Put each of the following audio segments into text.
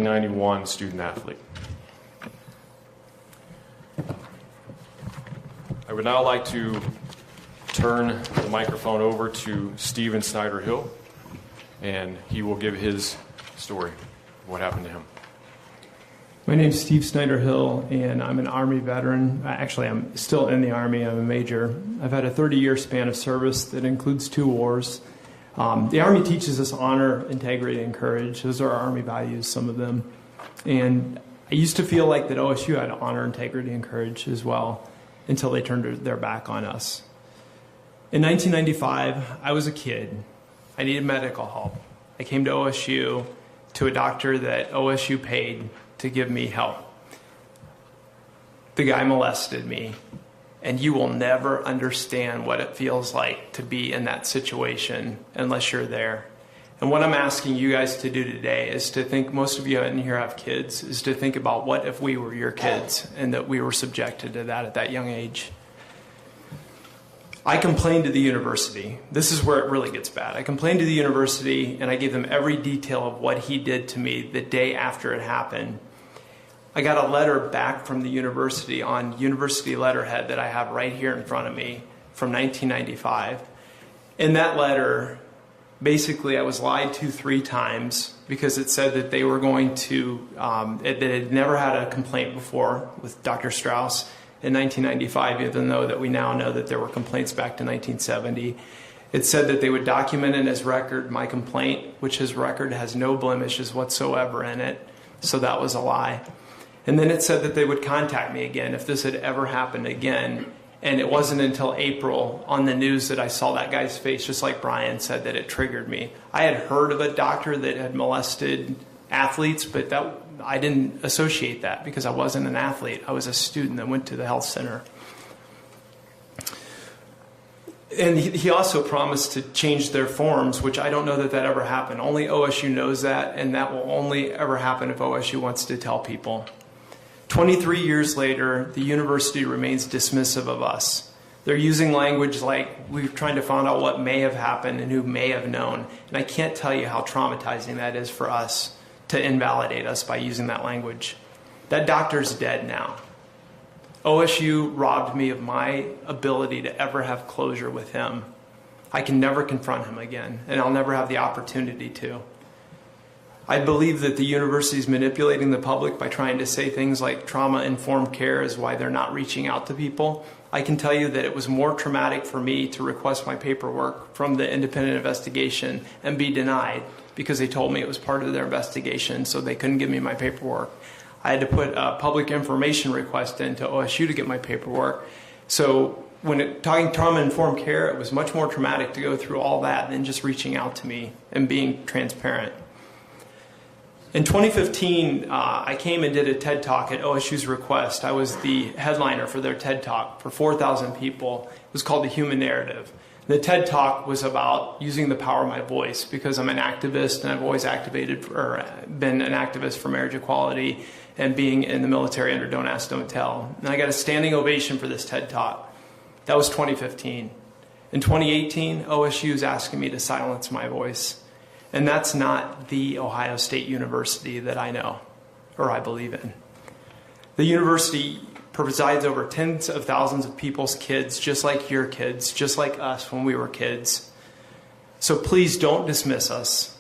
1991 student athlete. I would now like to turn the microphone over to Stephen Snyder-Hill, and he will give his story of what happened to him. My name's Steve Snyder-Hill, and I'm an Army veteran. Actually, I'm still in the Army. I'm a major. I've had a 30-year span of service that includes 2 wars. The Army teaches us honor, integrity, and courage. Those are our Army values, some of them. And I used to feel like that OSU had honor, integrity, and courage as well until they turned their back on us. In 1995, I was a kid. I needed medical help. I came to OSU to a doctor that OSU paid to give me help. The guy molested me, and you will never understand what it feels like to be in that situation unless you're there. And what I'm asking you guys to do today is to think, most of you in here have kids, is to think about what if we were your kids and that we were subjected to that at that young age. I complained to the university. This is where it really gets bad. I complained to the university, and I gave them every detail of what he did to me the day after it happened. I got a letter back from the university on university letterhead that I have right here in front of me from 1995. In that letter, basically I was lied to 3 times because it said that they were going to, that it had never had a complaint before with Dr. Strauss in 1995, even though that we now know that there were complaints back to 1970. It said that they would document in his record my complaint, which his record has no blemishes whatsoever in it, so that was a lie. And then it said that they would contact me again if this had ever happened again. And it wasn't until April on the news that I saw that guy's face, just like Brian said, that it triggered me. I had heard of a doctor that had molested athletes, but I didn't associate that because I wasn't an athlete. I was a student that went to the health center. And he also promised to change their forms, which I don't know that ever happened. Only OSU knows that, and that will only ever happen if OSU wants to tell people. 23 years later, the university remains dismissive of us. They're using language like we're trying to find out what may have happened and who may have known. And I can't tell you how traumatizing that is for us to invalidate us by using that language. That doctor's dead now. OSU robbed me of my ability to ever have closure with him. I can never confront him again, and I'll never have the opportunity to. I believe that the university is manipulating the public by trying to say things like trauma-informed care is why they're not reaching out to people. I can tell you that it was more traumatic for me to request my paperwork from the independent investigation and be denied because they told me it was part of their investigation, so they couldn't give me my paperwork. I had to put a public information request into OSU to get my paperwork. So when talking trauma-informed care, it was much more traumatic to go through all that than just reaching out to me and being transparent. In 2015, I came and did a TED Talk at OSU's request. I was the headliner for their TED Talk for 4,000 people. It was called The Human Narrative. The TED Talk was about using the power of my voice because I'm an activist and I've always been an activist for marriage equality and being in the military under Don't Ask, Don't Tell. And I got a standing ovation for this TED Talk. That was 2015. In 2018, OSU is asking me to silence my voice. And that's not the Ohio State University that I know or I believe in. The university presides over tens of thousands of people's kids, just like your kids, just like us when we were kids. So please don't dismiss us.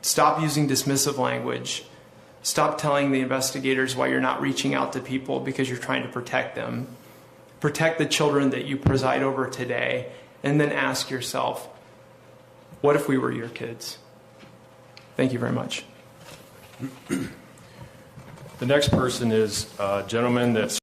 Stop using dismissive language. Stop telling the investigators why you're not reaching out to people because you're trying to protect them. Protect the children that you preside over today, and then ask yourself, what if we were your kids? Thank you very much. The next person is a gentleman that's